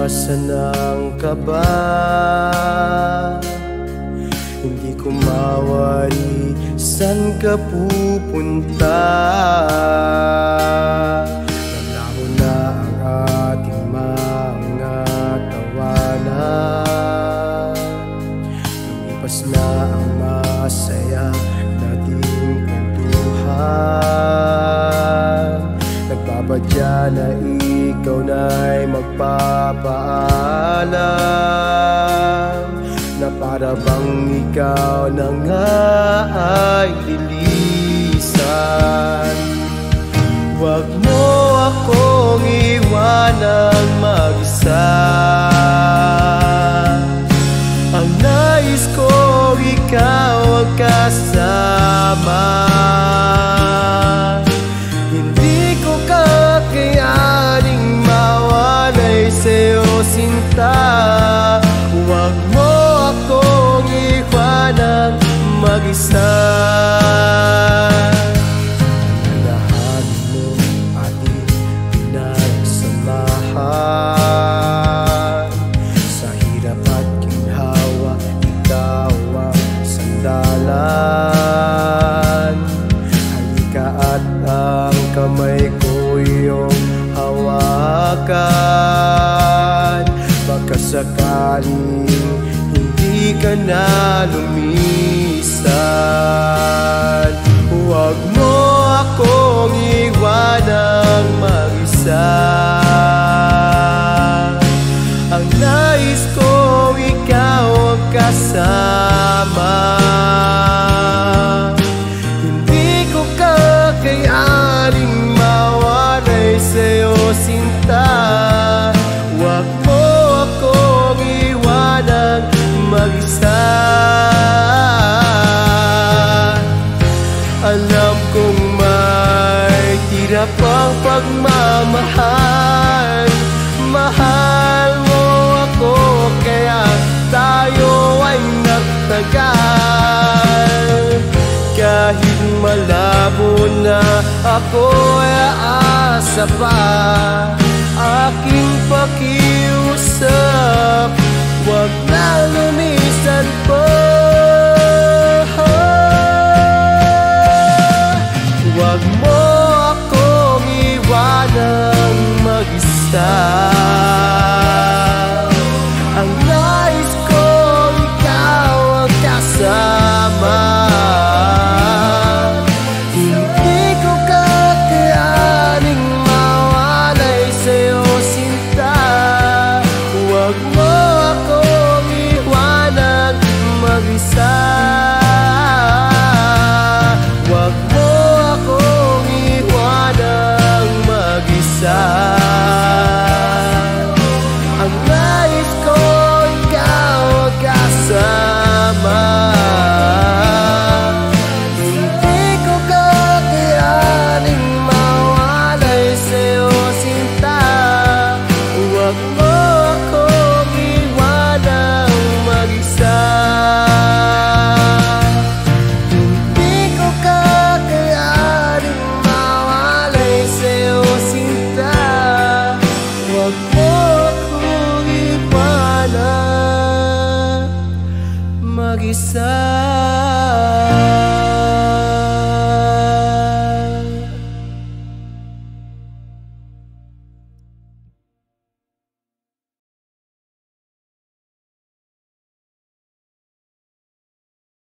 Nasaan ang kaba? Hindi ko mawari saan ka pupunta. Naglaho na ang ating mga tawanan. Lumipas na ang masaya nating kwentuhan. Nagbabadya na ikaw na'y magpapaalam, na para bang ikaw na nga ay lilisan. Huwag mo akong iwanang mag-isa. Ang nais ko ikaw ang kasama. Hindi ko kakayaning mawalay sa'yo, sinta. Huwag mo akong iwanang mag-isa. Lahat mo ating pinagsamahan. Sa hirap at ginhawa, ikaw ang sandalan. Halika at ang kamay ko iyong hawakan. Baka sakaling hindi ka na lumisan. Huwag mo akong iwanang mag-isa. Ang nais ko ikaw ang kasama. Hindi ko kakayaning mawalay sa'yo, sinta. Huwag mo akong iwanang mag-isa. Alam kong may tira pang pagmamahal. Mahal mo ako kaya tayo ay nagtagal. Kahit malabo na ako ay aasa pa. Aking pakiusap, huwag na lumisan pa. Huwag mo akong iwanang mag-isa.